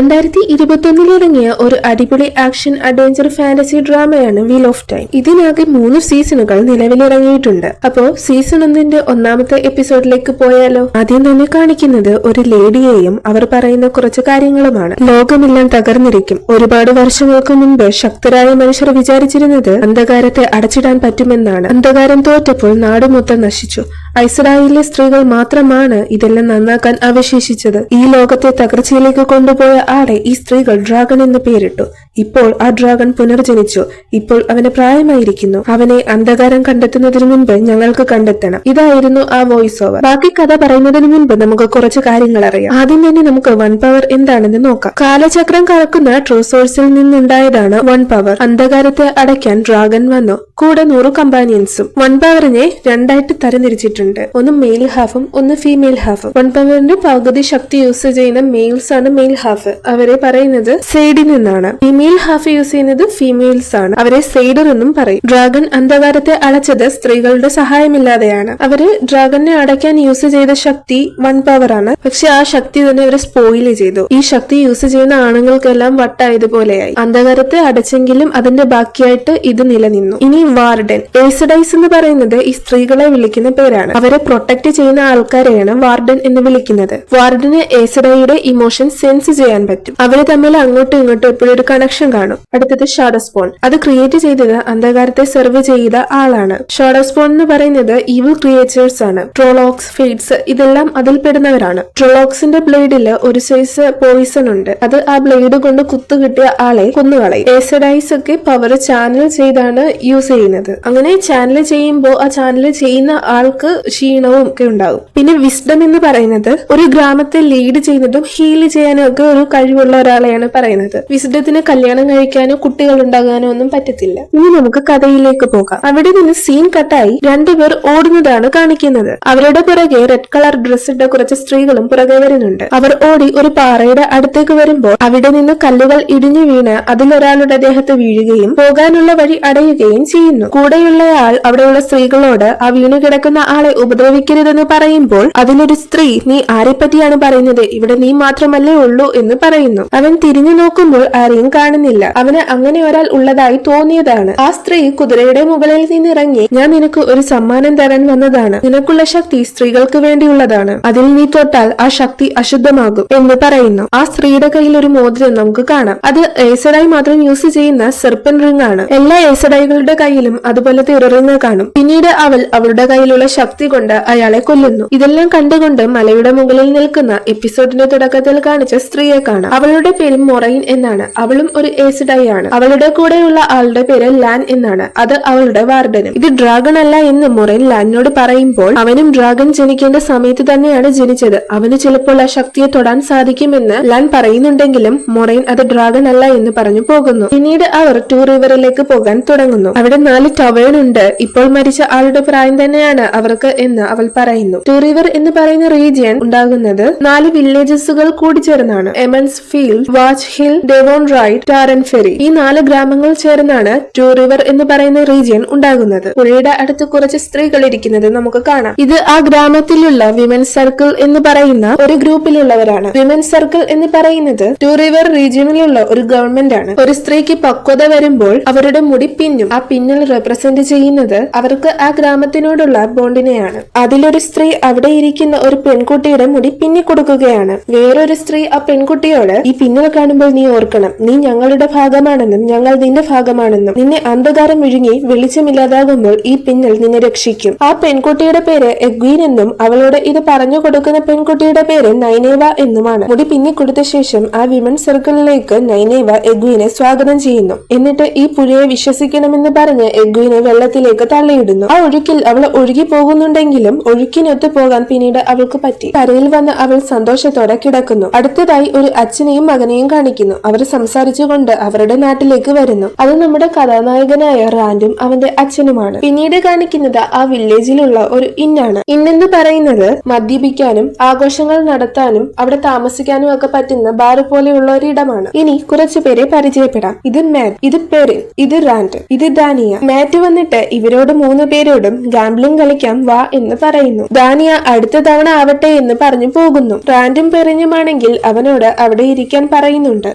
2021 ഇറങ്ങിയ ഒരു അടിപൊളി ആക്ഷൻ അഡ്വഞ്ചർ ഫാന്റസി ഡ്രാമയാണ് വീൽ ഓഫ് ടൈം. ഇതിനാകെ 3 സീസണുകൾ നിലവിലിറങ്ങിയിട്ടുണ്ട്. അപ്പോ സീസൺ 1ന്റെ ഒന്നാമത്തെ എപ്പിസോഡിലേക്ക് പോയാലോ? ആദ്യം തന്നെ കാണിക്കുന്നത് ഒരു ലേഡിയെയും അവർ പറയുന്ന കുറച്ച് കാര്യങ്ങളുമാണ്. ലോകമെല്ലാം തകർന്നിരിക്കും. ഒരുപാട് വർഷങ്ങൾക്ക് മുൻപ് ശക്തരായ മനുഷ്യർ വിചാരിച്ചിരുന്നത് അന്ധകാരത്തെ അടച്ചിടാൻ പറ്റുമെന്നാണ്. അന്ധകാരം തോറ്റപ്പോൾ നാട് മൊത്തം നശിച്ചു. ഐസ്ഡായിലെ സ്ത്രീകൾ മാത്രമാണ് ഇതെല്ലാം നന്നാക്കാൻ അവശേഷിച്ചത്. ഈ ലോകത്തെ തകർച്ചയിലേക്ക് കൊണ്ടുപോയ ആളെ ഈ സ്ത്രീകൾ ഡ്രാഗൺ എന്ന് പേരിട്ടു. ഇപ്പോൾ ആ ഡ്രാഗൺ പുനർജനിച്ചു. ഇപ്പോൾ അവന് പ്രായമായിരിക്കുന്നു. അവനെ അന്ധകാരം കണ്ടെത്തുന്നതിന് മുൻപ് ഞങ്ങൾക്ക് കണ്ടെത്തണം. ഇതായിരുന്നു ആ വോയിസ് ഓവർ. ബാക്കി കഥ പറയുന്നതിന് മുൻപ് നമുക്ക് കുറച്ച് കാര്യങ്ങൾ അറിയാം. ആദ്യം തന്നെ നമുക്ക് വൺ പവർ എന്താണെന്ന് നോക്കാം. കാലചക്രം കറക്കുന്ന ട്രൂ സോഴ്സിൽ നിന്നുണ്ടായതാണ് വൺ പവർ. അന്ധകാരത്തെ അടയ്ക്കാൻ ഡ്രാഗൺ വന്നു, കൂടെ 100 കമ്പാനിയൻസും. വൺ പവറിനെ രണ്ടായിട്ട് തരംതിരിച്ചിട്ടുണ്ട്. ഒന്ന് മെയിൽ ഹാഫും ഒന്ന് ഫീമെയിൽ ഹാഫും. വൺ പവറിന്റെ പകുതി ശക്തി യൂസ് ചെയ്യുന്ന മെയിൽസ് ആണ് മെയിൽ ഹാഫ്. അവരെ പറയുന്നത് സെയ്ഡിൻ എന്നാണ്. ഫീമെയിൽ ഹാഫ് യൂസ് ചെയ്യുന്നത് ഫീമെയിൽസ് ആണ്. അവരെ സെയ്ഡർ എന്നും പറയും. ഡ്രാഗൺ അന്ധകാരത്തെ അടച്ചത് സ്ത്രീകളുടെ സഹായമില്ലാതെയാണ്. അവര് ഡ്രാഗനെ അടയ്ക്കാൻ യൂസ് ചെയ്ത ശക്തി വൺ പവർ ആണ്. പക്ഷെ ആ ശക്തി തന്നെ അവര് സ്പോയില് ചെയ്തു. ഈ ശക്തി യൂസ് ചെയ്യുന്ന ആണുങ്ങൾക്കെല്ലാം വട്ടായതുപോലെയായി. അന്ധകാരത്തെ അടച്ചെങ്കിലും അതിന്റെ ബാക്കിയായിട്ട് ഇത് നിലനിന്നു. ഇനി വാർഡൻ. ഏസഡൈസ് എന്ന് പറയുന്നത് ഈ സ്ത്രീകളെ വിളിക്കുന്ന പേരാണ്. അവരെ പ്രൊട്ടക്ട് ചെയ്യുന്ന ആൾക്കാരെയാണ് വാർഡൻ എന്ന് വിളിക്കുന്നത്. വാർഡന് ഏസഡൈയുടെ ഇമോഷൻ സെൻസ് ചെയ്യാൻ പറ്റും. അവര് തമ്മിൽ അങ്ങോട്ടും ഇങ്ങോട്ടും എപ്പോഴും ഒരു കണക്ഷൻ കാണും. അടുത്തത് ഷാഡോസ്പോൺ. അത് ക്രിയേറ്റ് ചെയ്തത് അന്ധകാരത്തെ സെർവ് ചെയ്ത ആളാണ്. ഷാഡോസ്പോൺ എന്ന് പറയുന്നത് ഈവിൾ ക്രിയേച്ചേഴ്സ് ആണ്. ട്രോളോക്സ്, ഫേറ്റ്സ് ഇതെല്ലാം അതിൽ പെടുന്നവരാണ്. ട്രോളോക്സിന്റെ ബ്ലേഡില് ഒരു സൈസ് പോയിസൺ ഉണ്ട്. അത് ആ ബ്ലേഡ് കൊണ്ട് കുത്തു കിട്ടിയ ആളെ കൊന്നുകളയും. ഏസഡൈസ് ഒക്കെ പവർ ചാനൽ ചെയ്താണ് യൂസ് ചെയ്യുന്നത്. അങ്ങനെ ചാനൽ ചെയ്യുമ്പോൾ ആ ചാനൽ ചെയ്യുന്ന ആൾക്ക് ക്ഷീണവും ഒക്കെ ഉണ്ടാകും. പിന്നെ വിസ്ഡം എന്ന് പറയുന്നത് ഒരു ഗ്രാമത്തെ ലീഡ് ചെയ്യുന്നതും ഹീൽ ചെയ്യാനും ഒക്കെ ഒരു കഴിവുള്ള ഒരാളെയാണ് പറയുന്നത്. വിസ്ഡത്തിന് കല്യാണം കഴിക്കാനോ കുട്ടികൾ ഉണ്ടാകാനോ ഒന്നും പറ്റത്തില്ല. ഇനി നമുക്ക് കഥയിലേക്ക് പോകാം. അവിടെ നിന്ന് സീൻ കട്ടായി 2 പേർ ഓടുന്നതാണ് കാണിക്കുന്നത്. അവരുടെ പുറകെ റെഡ് കളർ ഡ്രസ് ഇട്ട കുറച്ച് സ്ത്രീകളും പുറകെ വരുന്നുണ്ട്. അവർ ഓടി ഒരു പാറയുടെ അടുത്തേക്ക് വരുമ്പോൾ അവിടെ നിന്ന് കല്ലുകൾ ഇടിഞ്ഞു വീണ് അതിലൊരാളുടെ ദേഹത്ത് വീഴുകയും പോകാനുള്ള വഴി അടയുകയും ചെയ്യുന്നു. കൂടെയുള്ളയാൾ അവിടെയുള്ള സ്ത്രീകളോട് ആ വീണു കിടക്കുന്ന ആളെ ഉപദ്രവിക്കരുതെന്ന് പറയുമ്പോൾ അതിലൊരു സ്ത്രീ, നീ ആരെപ്പറ്റിയാണ് പറയുന്നത്? ഇവിടെ നീ മാത്രമല്ലേ ഉള്ളൂ എന്ന് പറയുന്നു. അവൻ തിരിഞ്ഞു നോക്കുമ്പോൾ ആരെയും കാണുന്നില്ല. അവന് അങ്ങനെ ഒരാൾ ഉള്ളതായി തോന്നിയതാണ്. ആ സ്ത്രീ കുതിരയുടെ മുകളിൽ നിന്നിറങ്ങി, ഞാൻ നിനക്ക് ഒരു സമ്മാനം തരാൻ വന്നതാണ്. നിനക്കുള്ള ശക്തി സ്ത്രീകൾക്ക് വേണ്ടിയുള്ളതാണ്. അതിൽ നീ തൊട്ടാൽ ആ ശക്തി അശുദ്ധമാകും എന്ന് പറയുന്നു. ആ സ്ത്രീയുടെ കയ്യിൽ ഒരു മോതിരം നമുക്ക് കാണാം. അത് ഏസഡായി മാത്രം യൂസ് ചെയ്യുന്ന സെർപ്പൻ റിംഗ് ആണ്. എല്ലാ ഏസഡായികളുടെ കയ്യിലും അതുപോലത്തെ ഒരു റിംഗ് കാണും. പിന്നീട് അവൾ അവളുടെ കയ്യിലുള്ള ശക്തി കൊണ്ട് അയാളെ കൊല്ലുന്നു. ഇതെല്ലാം കണ്ടുകൊണ്ട് മലയുടെ മുകളിൽ നിൽക്കുന്ന എപ്പിസോഡിന്റെ തുടക്കത്തിൽ കാണിച്ച സ്ത്രീയെ കാണാം. അവളുടെ പേര് മൊറൈൻ എന്നാണ്. അവളും ഒരു ഏസഡായി ആണ്. അവളുടെ കൂടെയുള്ള ആളുടെ പേര് ലാൻ എന്നാണ്. അത് അവളുടെ വാർഡനും. ഇത് ഡ്രാഗൺ അല്ല എന്ന് മൊറൈൻ ലാനിനോട് പറയുമ്പോൾ അവനും ഡ്രാഗൺ ജനിക്കേണ്ട സമയത്ത് തന്നെയാണ് ജനിച്ചത്. അവന് ചിലപ്പോൾ ആ ശക്തിയെ തൊടാൻ സാധിക്കുമെന്ന് ലാൻ പറയുന്നുണ്ടെങ്കിലും മൊറൈൻ അത് ഡ്രാഗൺ അല്ല എന്ന് പറഞ്ഞു പോകുന്നു. പിന്നീട് അവർ ടൂ റിവറിലേക്ക് പോകാൻ തുടങ്ങുന്നു. അവിടെ 4 ടവേൺ ഉണ്ട്. ഇപ്പോൾ മരിച്ച ആളുടെ പ്രായം തന്നെയാണ് അവർക്ക് എന്ന് അവൾ പറയുന്നു. ടൂ റിവർ എന്ന് പറയുന്ന റീജിയൻ ഉണ്ടാകുന്നത് 4 വില്ലേജസുകൾ കൂടി ചേർന്നാണ്. Emond's Field, Watch Hill, Deven Ride, Taren Ferry. ഈ 4 ഗ്രാമങ്ങൾ ചേർന്നാണ് ടൂ റിവർ എന്ന് പറയുന്ന റീജിയൻ ഉണ്ടാകുന്നത്. പുഴയുടെ അടുത്ത് കുറച്ച് സ്ത്രീകൾ ഇരിക്കുന്നത് നമുക്ക് കാണാം. ഇത് ആ ഗ്രാമത്തിലുള്ള വിമൻസ് സർക്കിൾ എന്ന് പറയുന്ന ഒരു ഗ്രൂപ്പിലുള്ളവരാണ്. വിമൻസ് സർക്കിൾ എന്ന് പറയുന്നത് ടൂ റിവർ റീജിയനിലുള്ള ഒരു ഗവൺമെന്റ് ആണ്. ഒരു സ്ത്രീക്ക് പക്വത വരുമ്പോൾ അവരുടെ മുടി പിന്നും. ആ പിന്നൽ റെപ്രസെന്റ് ചെയ്യുന്നത് അവർക്ക് ആ ഗ്രാമത്തിനോടുള്ള ബോണ്ടിനെയാണ്. അതിലൊരു സ്ത്രീ അവിടെ ഇരിക്കുന്ന ഒരു പെൺകുട്ടിയുടെ മുടി പിന്നി കൊടുക്കുകയാണ്. വേറൊരു സ്ത്രീ ആ പെൺകുട്ടിയോട്, ഈ പിന്നൽ കാണുമ്പോൾ നീ ഓർക്കണം, നീ ഞങ്ങളുടെ ഭാഗമാണെന്നും ഞങ്ങൾ നിന്റെ ഭാഗമാണെന്നും. നിന്നെ അന്ധകാരം വിഴുങ്ങി വെളിച്ചമില്ലാതാകുമ്പോൾ ഈ പിന്നൽ നിന്നെ രക്ഷിക്കും. ആ പെൺകുട്ടിയുടെ പേര് എഗ്വീൻ എന്നും അവളോട് ഇത് പറഞ്ഞു കൊടുക്കുന്ന പെൺകുട്ടിയുടെ പേര് നൈനേവ എന്നുമാണ്. മുടി പിന്നി കൊടുത്ത ശേഷം ആ വിമൻ സർക്കിളിലേക്ക് നൈനേവ എഗ്വീനെ സ്വാഗതം ചെയ്യുന്നു. എന്നിട്ട് ഈ പുഴയെ വിശ്വസിക്കണമെന്ന് പറഞ്ഞ് എഗ്വീനെ വെള്ളത്തിലേക്ക് തള്ളിയിടുന്നു. ആ ഒഴുക്കിൽ അവൾ ഒഴുകി പോകുന്നുണ്ടെങ്കിലും ഒഴുക്കിനൊത്തു പോകാൻ പിന്നീട് അവൾക്ക് പറ്റി. കരയിൽ വന്ന് അവൾ സന്തോഷത്തോടെ കിടക്കുന്നു. അടുത്തതായി ഒരു അച്ഛനെയും മകനെയും കാണിക്കുന്നു. അവർ സംസാരിച്ചുകൊണ്ട് അവരുടെ നാട്ടിലേക്ക് വരുന്നു. അത് നമ്മുടെ കഥാനായകനായ റാൻഡും അവന്റെ അച്ഛനുമാണ്. പിന്നീട് കാണിക്കുന്നത് ആ വില്ലേജിലുള്ള ഒരു ഇന്നാണ്. ഇന്നെന്ന് പറയുന്നത് മദ്യപിക്കാനും ആഘോഷങ്ങൾ നടത്താനും അവിടെ താമസിക്കാനും ഒക്കെ പറ്റുന്ന ബാർ പോലെയുള്ള ഒരിടമാണ്. ഇനി കുറച്ചു പേരെ പരിചയപ്പെടാം. ഇത് മാറ്റ്, ഇത് പെറിൻ, ഇത് റാൻഡ്, ഇത് ദാനിയ. മാറ്റ് വന്നിട്ട് ഇവരോട് 3 പേരോടും ഗാംബ്ലിംഗ് കളിക്കാം വാ എന്ന് പറയുന്നു. ദാനിയ അടുത്ത തവണ ആവട്ടെ എന്ന് പറഞ്ഞു പോകുന്നു. റാൻഡും പെറിനുമാണെങ്കിൽ അവനോട് അവിടെ ഇരിക്കാൻ പറയുന്നുണ്ട്.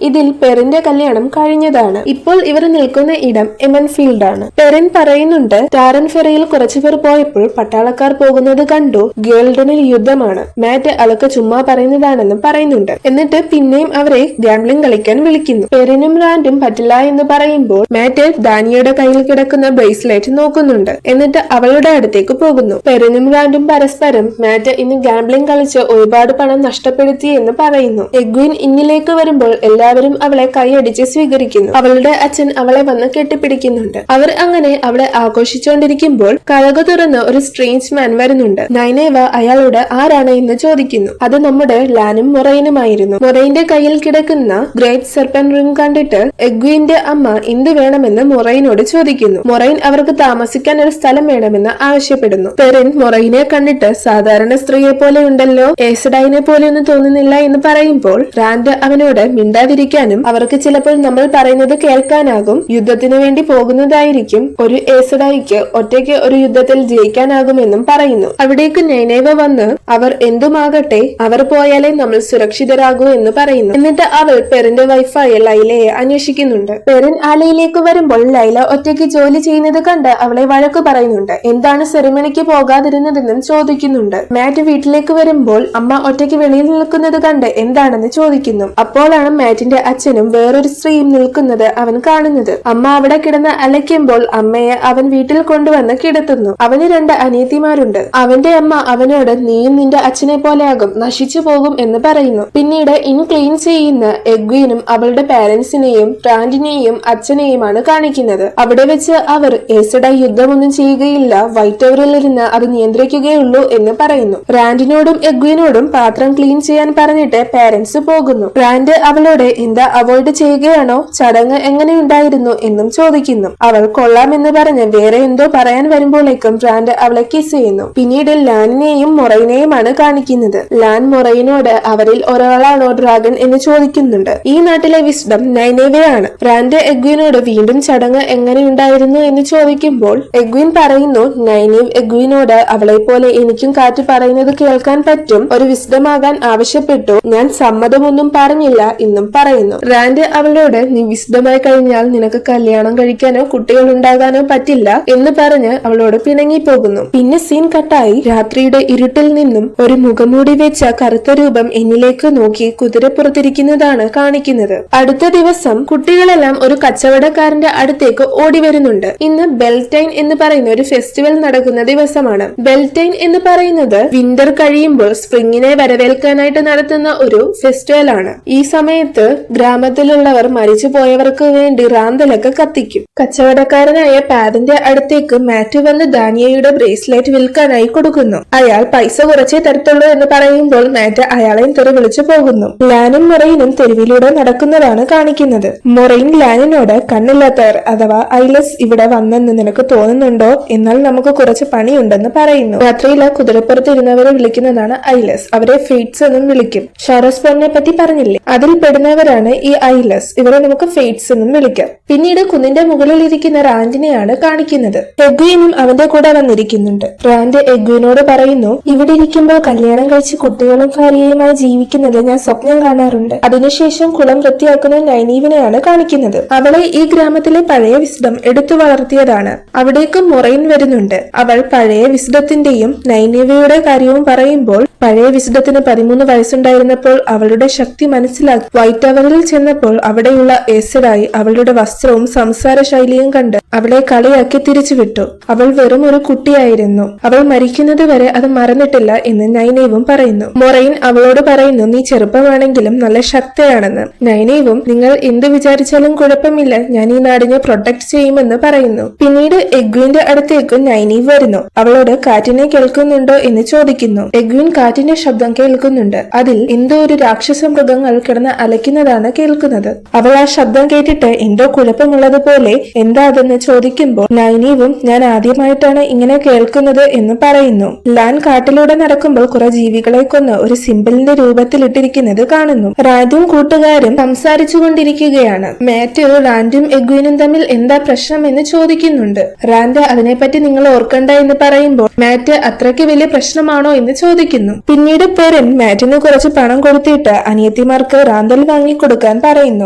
ഇതിൽ പെറിന്റെ കല്യാണം കഴിഞ്ഞതാണ്. ഇപ്പോൾ ഇവർ നിൽക്കുന്ന ഇടം എമൻഫീൽഡ് ആണ്. പെറിൻ പറയുന്നുണ്ട്, ടാരൻ ഫെറയിൽ കുറച്ചുപേർ പോയപ്പോൾ പട്ടാളക്കാർ പോകുന്നത് കണ്ടു, ഗേൾഡനിൽ യുദ്ധമാണ്. മാറ്റ് അതൊക്കെ ചുമ്മാ പറയുന്നതാണെന്ന് പറയുന്നുണ്ട്. എന്നിട്ട് പിന്നെയും അവരെ ഗാംബ്ലിംഗ് കളിക്കാൻ വിളിക്കുന്നു. പെറിനും റാൻഡും പറ്റില്ല എന്ന് പറയുമ്പോൾ മാറ്റ് ദാനിയയുടെ കയ്യിൽ കിടക്കുന്ന ബ്രേസ്ലെറ്റ് നോക്കുന്നുണ്ട്. എന്നിട്ട് അവളുടെ അടുത്തേക്ക് പോകുന്നു. പെറിനും റാൻഡും പരസ്പരം മാറ്റ് ഇന്ന് ഗാംബ്ലിംഗ് കളിച്ച് ഒരുപാട് പണം നഷ്ടപ്പെടുത്തി എന്ന് പറയുന്നു. എഗ്വിൻ ഇന്നിലേക്ക് വരുമ്പോൾ എല്ലാവരും അവളെ കൈയടിച്ച് സ്വീകരിക്കുന്നു. അവളുടെ അച്ഛൻ അവളെ വന്ന് കെട്ടിപ്പിടിക്കുന്നുണ്ട്. അവർ അങ്ങനെ അവിടെ ആഘോഷിച്ചുകൊണ്ടിരിക്കുമ്പോൾ കതക് തുറന്ന് ഒരു സ്ട്രേഞ്ച് മാൻ വരുന്നുണ്ട്. നൈനേവ അയാളോട് ആരാണ് എന്ന് ചോദിക്കുന്നു. അത് നമ്മുടെ ലാനും മൊറൈനുമായിരുന്നു. മൊറൈന്റെ കയ്യിൽ കിടക്കുന്ന ഗ്രേറ്റ് സെർപ്പൻ റിംഗ് കണ്ടിട്ട് എഗ്വിന്റെ അമ്മ എന്ത് വേണമെന്ന് മൊറൈനോട് ചോദിക്കുന്നു. മൊറൈൻ അവർക്ക് താമസിക്കാൻ ഒരു സ്ഥലം വേണമെന്ന് ആവശ്യപ്പെടുന്നു. പെറിൻ മൊറൈനെ കണ്ടിട്ട് സാധാരണ സ്ത്രീയെ പോലെ ഉണ്ടല്ലോ, ഏസഡൈനെ പോലെ ഒന്നും തോന്നുന്നില്ല എന്ന് പറയുമ്പോൾ റാൻഡ് അവനോട് മിണ്ടാതിരിക്കാനും അവർക്ക് ചിലപ്പോൾ നമ്മൾ പറയുന്നത് കേൾക്കാനാകും, യുദ്ധത്തിനു വേണ്ടി പോകുന്നതായിരിക്കും, ഒരു ഏസഡൈക്ക് ഒറ്റയ്ക്ക് ഒരു യുദ്ധത്തിൽ ജയിക്കാനാകുമെന്നും പറയുന്നു. അവിടേക്ക് നൈനേവ വന്ന് അവർ എന്തുമാകട്ടെ അവർ പോയാലേ നമ്മൾ സുരക്ഷിതരാകൂ എന്ന് പറയുന്നു. എന്നിട്ട് അവൾ പെറിന്റെ വൈഫായ ലൈലയെ അന്വേഷിക്കുന്നുണ്ട്. പെറിൻ ആലയിലേക്ക് വരുമ്പോൾ ലൈല ഒറ്റയ്ക്ക് ജോലി ചെയ്യുന്നത് കണ്ട് അവളെ വഴക്ക് പറയുന്നുണ്ട്. എന്താണ് സെറിമണിക്ക് പോകാതിരുന്നതെന്നും ചോദിക്കുന്നുണ്ട്. മാറ്റ് വീട്ടിലേക്ക് വരുമ്പോൾ അമ്മ ഒറ്റയ്ക്ക് വെളിയിൽ നിൽക്കുന്നത് കണ്ട് എന്താണെന്ന് ചോദിക്കുന്നു. അപ്പോഴാണ് മാറ്റിന്റെ അച്ഛനും വേറൊരു സ്ത്രീയും നിൽക്കുന്നത് അവൻ കാണുന്നത്. അമ്മ അവിടെ കിടന്ന് അലയ്ക്കുമ്പോൾ അമ്മയെ അവൻ വീട്ടിൽ കൊണ്ടുവന്ന് കിടത്തുന്നു. അവന് 2 അനിയത്തിമാരുണ്ട്. അവന്റെ അമ്മ അവനോട് നീയും നിന്റെ അച്ഛനെ പോലെയാകും, നശിച്ചു പോകും എന്ന് പറയുന്നു. പിന്നീട് ഇൻ ക്ലീൻ ചെയ്യുന്ന എഗ്വിനും അവളുടെ പാരന്റ്സിനെയും റാൻഡിനെയും അച്ഛനെയുമാണ് കാണിക്കുന്നത്. അവിടെ വെച്ച് അവർ ഏസഡൈ യുദ്ധമൊന്നും ചെയ്യുകയില്ല, വൈറ്റ് ടവറിൽ ഇരുന്ന് അത് നിയന്ത്രിക്കുകയുള്ളൂ എന്ന് പറയുന്നു. റാൻഡിനോടും എഗ്വിനോടും പാത്രം ക്ലീൻ ചെയ്യാൻ പറഞ്ഞിട്ട് പാരന്റ്സ് പോകുന്നു. റാൻഡ് അവളോട് എന്താ അവോയ്ഡ് ചെയ്യുകയാണോ, ചടങ്ങ് എങ്ങനെയുണ്ടായിരുന്നു എന്നും ചോദിക്കുന്നു. അവൾ കൊള്ളാമെന്ന് പറഞ്ഞ് വേറെ എന്തോ പറയാൻ വരുമ്പോഴേക്കും റാൻഡ് അവളെ കിസ് ചെയ്യുന്നു. പിന്നീട് ലാനിനെയും മൊറൈനെയുമാണ് കാണിക്കുന്നത്. ലാൻ മൊറൈനോട് അവരിൽ ഒരാളാണോ ഡ്രാഗൺ എന്ന് ചോദിക്കുന്നുണ്ട്. ഈ നാട്ടിലെ വിസ്ഡം നൈനേവയാണ്. റാൻഡ് എഗ്വിനോട് വീണ്ടും ചടങ്ങ് എങ്ങനെയുണ്ടായിരുന്നു എന്ന് ചോദിക്കുമ്പോൾ എഗ്വിൻ പറയുന്നു, നൈനേവ് എഗ്വിനോട് അവളെ പോലെ എനിക്കും കാറ്റ് പറയുന്നത് കേൾക്കാൻ പറ്റും, ഒരു വിസ്ഡമാകാൻ ആവശ്യപ്പെട്ടു, ഞാൻ സമ്മതമൊന്നും പറഞ്ഞില്ല എന്നും പറയുന്നു. റാൻഡ് അവളോട് നീ വിസ്ഡമായി കഴിഞ്ഞാൽ നിനക്ക് കല്യാണം കഴിക്കാനോ കുട്ടികൾ ഉണ്ടാകാനോ പറ്റില്ല എന്ന് പറഞ്ഞ് അവളോട് പിണങ്ങി പോകുന്നു. പിന്നെ സീൻ കട്ടായി രാത്രിയുടെ ഇരുട്ടിൽ നിന്നും ഒരു മുഖംമൂടി വെച്ച കറുത്ത രൂപം എന്നിലേക്ക് നോക്കി കുതിരപ്പുറത്തിരിക്കുന്നതാണ് കാണിക്കുന്നത്. അടുത്ത ദിവസം കുട്ടികളെല്ലാം ഒരു കച്ചവടക്കാരന്റെ അടുത്തേക്ക് ഓടി വരുന്നുണ്ട്. ഇന്ന് ബെൽറ്റൈൻ എന്ന് പറയുന്ന ഒരു ഫെസ്റ്റിവൽ നടക്കുന്ന ദിവസമാണ്. ബെൽറ്റൈൻ എന്ന് പറയുന്നത് വിന്റർ കഴിയുമ്പോൾ സ്പ്രിങ്ങിനെ വരവേൽക്കാനായിട്ട് നടത്തുന്ന ഒരു ഫെസ്റ്റിവൽ ആണ്. ഈ സമയത്ത് ഗ്രാമത്തിലുള്ളവർ മരിച്ചു പോയവർക്ക് വേണ്ടി റാന്തലൊക്കെ കത്തിക്കും. കച്ചവടക്കാരനായ പാദിന്റെ അടുത്തേക്ക് മാറ്റ് വന്ന് ദാനിയയുടെ ബ്രേസ്ലെറ്റ് വിൽക്കാനായി കൊടുക്കുന്നു. അയാൾ പൈസ കുറച്ചേ തരത്തുള്ളൂ എന്ന് പറയുമ്പോൾ മാറ്റ് അയാളെയും തെറി വിളിച്ചു പോകുന്നു. ലാനും മൊറൈനും തെരുവിലൂടെ നടക്കുന്നതാണ് കാണിക്കുന്നത്. മൊറൈൻ ലാനിനോട് കണ്ണില്ലാത്തവർ അഥവാ ഐലസ് ഇവിടെ വന്നെന്ന് നിനക്ക് തോന്നുന്നുണ്ടോ, എന്നാൽ നമുക്ക് കുറച്ച് പണിയുണ്ടെന്ന് പറയുന്നു. രാത്രിയില് കുതിരപ്പുറത്ത് ഇരുന്നവരെ വിളിക്കുന്നതാണ് ഐലസ്. അവരെ ഫേറ്റ്സ് എന്നും വിളിക്കും. ഷാറസ്പോണിനെ പറ്റി പറഞ്ഞില്ലേ, അതിൽ പെടുന്നവരാണ് ഈ ഐലസ്. ഇവരെ നമുക്ക് ഫേറ്റ്സ് എന്നും വിളിക്കാം. പിന്നീട് കുന്നിന്റെ മുകളിൽ ഇരിക്കുന്ന റാൻഡിനെയാണ് കാണിക്കുന്നത്. എഗ്വിനും അവന്റെ കൂടെ വന്നിരിക്കുന്നുണ്ട്. റാൻഡ് എഗ്വിനോട് പറയുന്നു, ഇവിടെ ഇരിക്കുമ്പോൾ കല്യാണം കഴിച്ച് കുട്ടികളും ഭാര്യയുമായി ജീവിക്കുന്നത് ഞാൻ സ്വപ്നം കാണാറുണ്ട്. അതിനുശേഷം കുളം വൃത്തിയാക്കുന്ന നൈനീവിനെയാണ് കാണിക്കുന്നത്. അവളെ ഈ ഗ്രാമത്തിലെ പഴയ വിസ്ഡം എടുത്തു വളർത്തിയതാണ്. അവിടേക്ക് മൊറൈൻ വരുന്നുണ്ട്. അവൾ പഴയ വിസ്ഡത്തിന്റെയും നൈനീവയുടെ കാര്യവും പറയുമ്പോൾ പഴയ വിസ്ഡത്തിന് 13 വയസ്സുണ്ടായിരുന്നപ്പോൾ അവളുടെ ശക്തി മനസ്സിലാക്കി വൈറ്റ് ടവറിൽ ചെന്നപ്പോൾ അവിടെയുള്ള ഏസഡായി അവളുടെ വസ്ത്രവും സംസാര ശൈലിയും കണ്ട് അവളെ കളിയാക്കി തിരിച്ചുവിട്ടു. അവൾ വെറും ഒരു കുട്ടിയായിരുന്നു. അവൾ മരിക്കുന്നത് വരെ അത് മറന്നിട്ടില്ല എന്ന് നൈനേവും പറയുന്നു. മൊറൈൻ അവളോട് പറയുന്നു, നീ ചെറുപ്പമാണെങ്കിലും നല്ല ശക്തയാണെന്ന്. നൈനേവും നിങ്ങൾ എന്ത് വിചാരിച്ചാലും കുഴപ്പമില്ല, ഞാൻ ഈ നാടിനെ പ്രൊട്ടക്ട് ചെയ്യുമെന്ന് പറയുന്നു. പിന്നീട് എഗ്വിന്റെ അടുത്തേക്ക് നൈനീവ് വരുന്നു. അവളോട് കാറ്റിനെ കേൾക്കുന്നുണ്ടോ എന്ന് ചോദിക്കുന്നു. എഗ്വിൻ കാറ്റിന്റെ ശബ്ദം കേൾക്കുന്നുണ്ട്. അതിൽ എന്തോ ഒരു രാക്ഷസ മൃഗങ്ങൾ കിടന്ന് അലയ്ക്കുന്നതാണ് കേൾക്കുന്നത്. അവൾ ആ ശബ്ദം കേട്ടിട്ട് എന്തോ കുഴപ്പമുള്ളതുപോലെ എന്താ അതെന്ന് ചോദിക്കുമ്പോൾ നൈനീവും ഞാൻ ആദ്യമായിട്ടാണ് ഇങ്ങനെ കേൾക്കുന്നത് എന്ന് പറയുന്നു. ലാൻ കാട്ടിലൂടെ നടക്കുമ്പോൾ കുറെ ജീവികളെ കൊന്ന് ഒരു സിമ്പിളിന്റെ രൂപത്തിൽ ഇട്ടിരിക്കുന്നത് കാണുന്നു. റാൻഡും കൂട്ടുകാരും സംസാരിച്ചു കൊണ്ടിരിക്കുകയാണ്. മാറ്റ് റാൻഡും എഗ്വിനും തമ്മിൽ എന്താ പ്രശ്നം എന്ന് ചോദിക്കുന്നുണ്ട്. റാൻഡ് അതിനെപ്പറ്റി നിങ്ങൾ ഓർക്കണ്ട എന്ന് പറയുമ്പോൾ മാറ്റ് അത്രയ്ക്ക് വലിയ പ്രശ്നമാണോ എന്ന് ചോദിക്കുന്നു. പിന്നീട് പെറിൻ മാറ്റിന് കുറച്ച് പണം കൊടുത്തിട്ട് അനിയത്തിമാർക്ക് റാന്തൽ വാങ്ങിക്കൊടുക്കാൻ പറയുന്നു.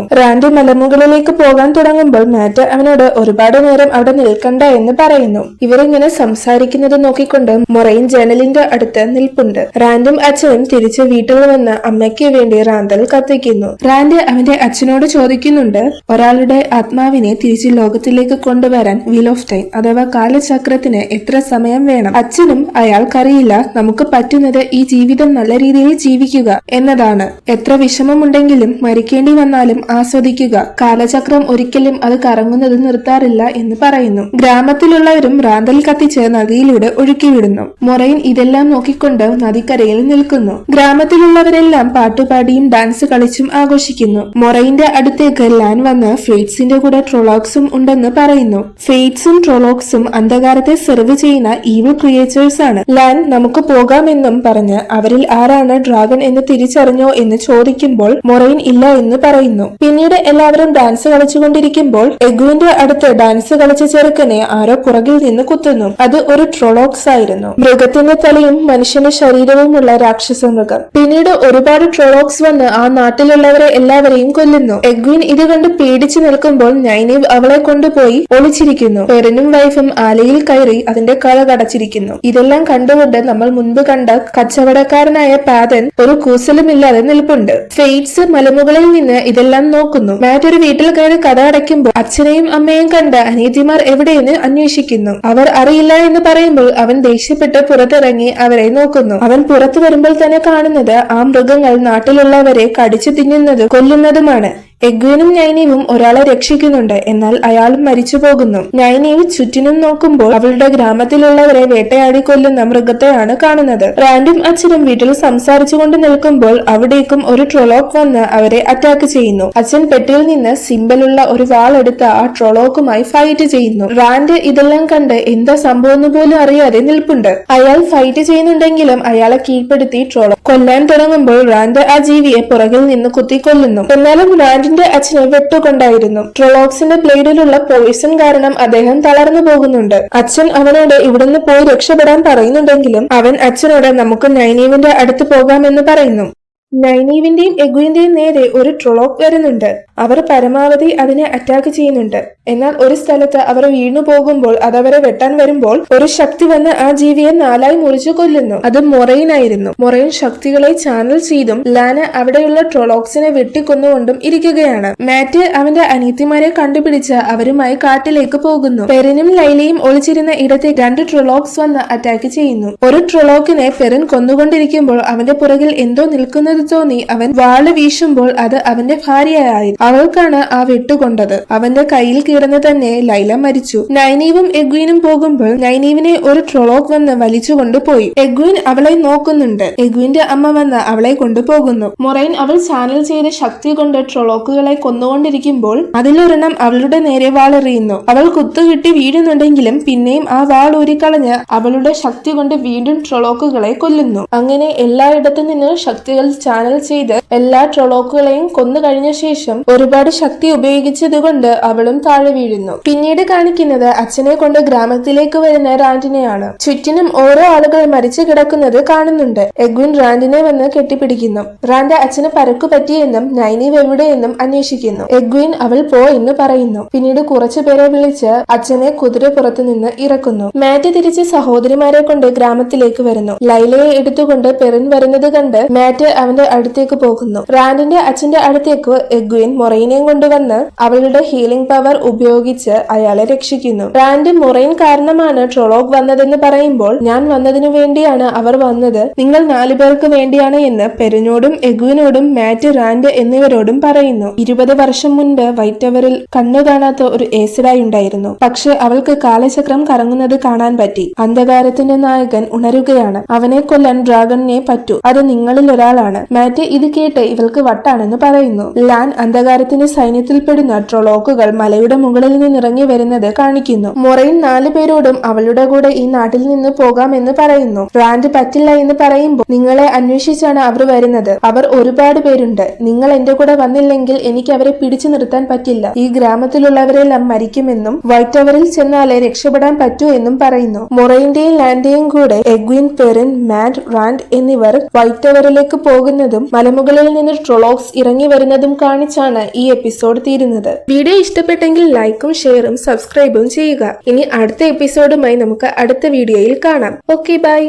റാൻഡ് മലമുകളിലേക്ക് പോകാൻ തുടങ്ങുമ്പോൾ മാറ്റ് അവനോട് ഒരുപാട് നേരം അവിടെ നിൽക്കണ്ട എന്ന് പറയുന്നു. ഇവരിങ്ങനെ സംസാരിക്കുന്നത് നോക്കിക്കൊണ്ട് മൊറൈൻ ജനലിന്റെ അടുത്ത് നിൽപ്പുണ്ട്. റാൻഡും അച്ഛനും തിരിച്ച് വീട്ടിൽ വന്ന് അമ്മയ്ക്ക് വേണ്ടി റാന്തൽ കത്തിക്കുന്നു. റാൻഡ് അവന്റെ അച്ഛനോട് ചോദിക്കുന്നുണ്ട്, ഒരാളുടെ ആത്മാവിനെ തിരിച്ച് ലോകത്തിലേക്ക് കൊണ്ടുവരാൻ വീൽ ഓഫ് ടൈം അഥവാ കാലചക്രത്തിന് എത്ര സമയം വേണം? അച്ഛനും അയാൾക്കറിയില്ല, നമുക്ക് പറ്റുന്നത് ഈ ജീവിതം നല്ല രീതിയിൽ ജീവിക്കുക എന്നതാണ്. എത്ര വിഷമമുണ്ടെങ്കിലും മരിക്കേണ്ടി വന്നാലും ആസ്വദിക്കുക. കാലചക്രം ഒരിക്കലും അത് കറങ്ങുന്നത് നിർത്താറില്ല എന്ന് പറയുന്നു. ഗ്രാമത്തിലുള്ളവരും റാന്തൽ കത്തിച്ച് നദിയിലൂടെ ഒഴുക്കിവിടുന്നു. മൊറൈൻ ഇതെല്ലാം നോക്കിക്കൊണ്ട് നദിക്കരയിൽ നിൽക്കുന്നു. ഗ്രാമത്തിലുള്ളവരെല്ലാം പാട്ടുപാടിയും ഡാൻസ് കളിച്ചും ആഘോഷിക്കുന്നു. മൊറൈന്റെ അടുത്തേക്ക് ലാൻ വന്ന് ഫെയ്റ്റ്സിന്റെ കൂടെ ട്രോളോക്സും ഉണ്ടെന്ന് പറയുന്നു. ഫെയ്റ്റ്സും ട്രോളോക്സും അന്ധകാരത്തെ സെർവ് ചെയ്യുന്ന ഈവിൾ ക്രിയേച്ചേഴ്സ് ആണ്. ലാൻ നമുക്ക് പോകാമെന്നും പറഞ്ഞ് അവരിൽ ആരാണ് ഡ്രാഗൺ എന്ന് തിരിച്ചറിഞ്ഞോ എന്ന് ചോദിക്കുമ്പോൾ മൊറൈൻ ഇല്ല എന്ന് പറയുന്നു. പിന്നീട് എല്ലാവരും ഡാൻസ് കളിച്ചുകൊണ്ടിരിക്കുമ്പോൾ എഗ്വിന്റെ അടുത്ത് ഡാൻസ് കളിച്ച ചെറുക്കനെ ആരോ പുറകിൽ നിന്ന് കുത്തുന്നു. അത് ഒരു ട്രോളോക്സ് ആയിരുന്നു. മൃഗത്തിന്റെ തലയും മനുഷ്യന്റെ ശരീരവുമുള്ള രാക്ഷസ മൃഗം. പിന്നീട് ഒരുപാട് ട്രോളോക്സ് വന്ന് ആ നാട്ടിലുള്ളവരെ എല്ലാവരെയും കൊല്ലുന്നു. എഗ്വിൻ ഇത് കണ്ട് പേടിച്ചു നിൽക്കുമ്പോൾ നൈനീവ് അവളെ കൊണ്ടുപോയി ഒളിച്ചിരിക്കുന്നു. പെറിനും വൈഫും ആലയിൽ കയറി അതിന്റെ കള കടച്ചിരിക്കുന്നു. ഇതെല്ലാം കണ്ടുകൊണ്ട് നമ്മൾ മുൻപ് കണ്ട കച്ചവടക്കാരനായ പാതൻ ഒരു കൂസലുമില്ലാതെ നിൽപ്പുണ്ട്. ഫെയ്റ്റ്സ് മലമുകളിൽ നിന്ന് ഇതെല്ലാം നോക്കുന്നു. മാറ്റ് ഒരു വീട്ടിൽ കയറി കഥ അടയ്ക്കുമ്പോൾ അച്ഛനെയും അമ്മയും കണ്ട് അനിയത്തിമാർ എവിടെയെന്ന് അന്വേഷിക്കുന്നു. അവർ അറിയില്ല എന്ന് പറയുമ്പോൾ അവൻ ദേഷ്യപ്പെട്ട് പുറത്തിറങ്ങി അവരെ നോക്കുന്നു. അവൻ പുറത്തു വരുമ്പോൾ തന്നെ കാണുന്നത് ആ മൃഗങ്ങൾ നാട്ടിലുള്ളവരെ കടിച്ചു തിന്നുന്നതും കൊല്ലുന്നതുമാണ്. എഗ്വിനും നൈനീവും ഒരാളെ രക്ഷിക്കുന്നുണ്ട്. എന്നാൽ അയാളും മരിച്ചു പോകുന്നു. നൈനീവ് ചുറ്റിനും നോക്കുമ്പോൾ അവളുടെ ഗ്രാമത്തിലുള്ളവരെ വേട്ടയാടി കൊല്ലുന്ന മൃഗത്തെയാണ് കാണുന്നത്. റാൻഡും അച്ഛനും വീട്ടിൽ സംസാരിച്ചുകൊണ്ട് നിൽക്കുമ്പോൾ അവിടേക്കും ഒരു ട്രോളോക്ക് വന്ന് അവരെ അറ്റാക്ക് ചെയ്യുന്നു. അച്ഛൻ പെട്ടിയിൽ നിന്ന് സിംബലുള്ള ഒരു വാൾ എടുത്ത് ആ ട്രോളോക്കുമായി ഫൈറ്റ് ചെയ്യുന്നു. റാൻഡ് ഇതെല്ലാം കണ്ട് എന്താ സംഭവം പോലും അറിയാതെ നിൽപ്പുണ്ട്. അയാൾ ഫൈറ്റ് ചെയ്യുന്നുണ്ടെങ്കിലും അയാളെ കീഴ്പ്പെടുത്തി ട്രോളോക്ക് കൊല്ലാൻ തുടങ്ങുമ്പോൾ റാൻഡ് ആ ജീവിയെ പുറകിൽ നിന്ന് കുത്തിക്കൊല്ലുന്നു. എന്നാലും റാൻഡ് അച്ഛനെ വെട്ടുകൊണ്ടായിരുന്നു. ട്രോളോക്സിന്റെ ബ്ലേഡിലുള്ള പോയിസൺ കാരണം അദ്ദേഹം തളർന്നു പോകുന്നുണ്ട്. അച്ഛൻ അവനോട് ഇവിടുന്ന് പോയി രക്ഷപ്പെടാൻ പറയുന്നുണ്ടെങ്കിലും അവൻ അച്ഛനോട് നമുക്ക് നൈനീവിന്റെ അടുത്ത് പോകാമെന്ന് പറയുന്നു. നൈനീവിന്റെയും എഗ്വിന്റെയും നേരെ ഒരു ട്രോളോക്ക് വരുന്നുണ്ട്. അവർ പരമാവധി അതിനെ അറ്റാക്ക് ചെയ്യുന്നുണ്ട്. എന്നാൽ ഒരു സ്ഥലത്ത് അവർ വീണു പോകുമ്പോൾ അതവരെ വെട്ടാൻ വരുമ്പോൾ ഒരു ശക്തി വന്ന് ആ ജീവിയെ നാലായി മുറിച്ചു കൊല്ലുന്നു. അത് മൊറൈൻ ആയിരുന്നു. മൊറൈൻ ശക്തികളെ ചാനൽ ചെയ്തും ലാന അവിടെയുള്ള ട്രോളോക്സിനെ വെട്ടിക്കൊന്നുകൊണ്ടും ഇരിക്കുകയാണ്. മാറ്റ് അവന്റെ അനിയത്തിമാരെ കണ്ടുപിടിച്ച് അവരുമായി കാട്ടിലേക്ക് പോകുന്നു. പെറിനും ലൈലയും ഒളിച്ചിരുന്ന ഇടത്തെ 2 ട്രോളോക്സ് വന്ന് അറ്റാക്ക് ചെയ്യുന്നു. ഒരു ട്രോളോക്കിനെ പെറിൻ കൊന്നുകൊണ്ടിരിക്കുമ്പോൾ അവന്റെ പുറകിൽ എന്തോ നിൽക്കുന്നത് തോന്നി അവൻ വാള് വീശുമ്പോൾ അത് അവന്റെ ഭാര്യയായി. അവൾക്കാണ് ആ വെട്ടുകൊണ്ടത്. അവന്റെ കയ്യിൽ കിടന്ന് തന്നെ ലൈല മരിച്ചു. നൈനീവും എഗ്വിനും പോകുമ്പോൾ നൈനീവിനെ ഒരു ട്രോളോക്ക് വന്ന് വലിച്ചു കൊണ്ടുപോയി. എഗ്വിൻ അവളെ നോക്കുന്നുണ്ട്. എഗ്വിന്റെ അമ്മ വന്ന് അവളെ കൊണ്ടുപോകുന്നു. മൊറൈൻ അവൾ ചാനൽ ചെയ്ത ശക്തി കൊണ്ട് ട്രോളോക്കുകളെ കൊന്നുകൊണ്ടിരിക്കുമ്പോൾ അതിലൊരെണ്ണം അവളുടെ നേരെ വാളെറിയുന്നു. അവൾ കുത്തുകിട്ടി വീഴുന്നുണ്ടെങ്കിലും പിന്നെയും ആ വാൾ ഊരിക്കളഞ്ഞ് അവളുടെ ശക്തി കൊണ്ട് വീണ്ടും ട്രോളോക്കുകളെ കൊല്ലുന്നു. അങ്ങനെ എല്ലായിടത്തു നിന്നും ശക്തികൾ ചാനൽ ചെയ്ത് എല്ലാ ട്രോളോക്കുകളെയും കൊന്നു കഴിഞ്ഞ ശേഷം ഒരുപാട് ശക്തി ഉപയോഗിച്ചതുകൊണ്ട് അവളും താഴെ വീഴുന്നു. പിന്നീട് കാണിക്കുന്നത് അച്ഛനെ കൊണ്ട് ഗ്രാമത്തിലേക്ക് വരുന്ന റാൻഡിനെയാണ്. ചുറ്റിനും ഓരോ ആളുകൾ മരിച്ചു കിടക്കുന്നത് കാണുന്നുണ്ട്. എഗ്വിൻ റാൻഡിനെ വന്ന് കെട്ടിപ്പിടിക്കുന്നു. റാൻഡ് അച്ഛന് പരക്കു പറ്റിയെന്നും നൈനീവ് എവിടെയെന്നും അന്വേഷിക്കുന്നു. എഗ്വിൻ അവൾ പോ എന്ന് പറയുന്നു. പിന്നീട് കുറച്ചു പേരെ വിളിച്ച് അച്ഛനെ കുതിരപ്പുറത്തു നിന്ന് ഇറക്കുന്നു. മാറ്റ് തിരിച്ച് സഹോദരിമാരെ കൊണ്ട് ഗ്രാമത്തിലേക്ക് വരുന്നു. ലൈലയെ എടുത്തുകൊണ്ട് പെറിൻ വരുന്നത് കണ്ട് മാറ്റ് അവന്റെ അടുത്തേക്ക് പോകുന്നു. റാൻഡിന്റെ അച്ഛന്റെ അടുത്തേക്ക് എഗ്വിൻ മൊറൈനെയും കൊണ്ടുവന്ന് അവളുടെ ഹീലിംഗ് പവർ ഉപയോഗിച്ച് അയാളെ രക്ഷിക്കുന്നു. റാൻഡ് മൊറൈൻ കാരണമാണ് ട്രോളോക്ക് വന്നതെന്ന് പറയുമ്പോൾ ഞാൻ വന്നതിനു വേണ്ടിയാണ് അവർ വന്നത്, നിങ്ങൾ 4 പേർക്ക് വേണ്ടിയാണ് എന്ന് പെറിനോടും എഗ്വിനോടും മാറ്റ്, റാൻഡ് എന്നിവരോടും പറയുന്നു. 20 വർഷം മുൻപ് വൈറ്റ് ടവറിൽ കണ്ണു കാണാത്ത ഒരു ഏസിഡായി ഉണ്ടായിരുന്നു. പക്ഷെ അവൾക്ക് കാലചക്രം കറങ്ങുന്നത് കാണാൻ പറ്റി. അന്ധകാരത്തിന്റെ നായകൻ ഉണരുകയാണ്. അവനെ കൊല്ലാൻ ഡ്രാഗണിനെ പറ്റൂ. അത് നിങ്ങളിൽ ഒരാളാണ്. മാറ്റ് ഇത് കേട്ട് ഇവൾക്ക് വട്ടാണെന്ന് പറയുന്നു. ലാൻ അന്ധകാരത്തിന്റെ സൈന്യത്തിൽപ്പെടുന്ന ട്രോളോക്കുകൾ മലയുടെ മുകളിൽ നിന്നിറങ്ങി വരുന്നത് കാണിക്കുന്നു. മൊറൈൻ 4 പേരോടും അവളുടെ കൂടെ ഈ നാട്ടിൽ നിന്ന് പോകാമെന്ന് പറയുന്നു. റാൻഡ് പറ്റില്ല എന്ന് പറയുമ്പോൾ നിങ്ങളെ അന്വേഷിച്ചാണ് അവർ വരുന്നത്. അവർ ഒരുപാട് പേരുണ്ട്. നിങ്ങൾ എന്റെ കൂടെ വന്നില്ലെങ്കിൽ എനിക്ക് അവരെ പിടിച്ചു നിർത്താൻ പറ്റില്ല. ഈ ഗ്രാമത്തിലുള്ളവരെല്ലാം മരിക്കുമെന്നും വൈറ്റ് ടവറിൽ ചെന്നാലേ രക്ഷപ്പെടാൻ പറ്റൂ എന്നും പറയുന്നു. മൊറൈന്റെയും ലാൻഡേയും കൂടെ എഗ്വിൻ, പെറിൻ, മാറ്റ്, റാൻഡ് എന്നിവർ വൈറ്റ് ടവറിലേക്ക് പോകുന്ന പോകുന്നതും മലമുകളിൽ നിന്ന് ട്രൊളോക്സ് ഇറങ്ങി വരുന്നതും കാണിച്ചാണ് ഈ എപ്പിസോഡ് തീരുന്നത്. വീഡിയോ ഇഷ്ടപ്പെട്ടെങ്കിൽ ലൈക്കും ഷെയറും സബ്സ്ക്രൈബും ചെയ്യുക. ഇനി അടുത്ത എപ്പിസോഡുമായി നമുക്ക് അടുത്ത വീഡിയോയിൽ കാണാം. Okay, by.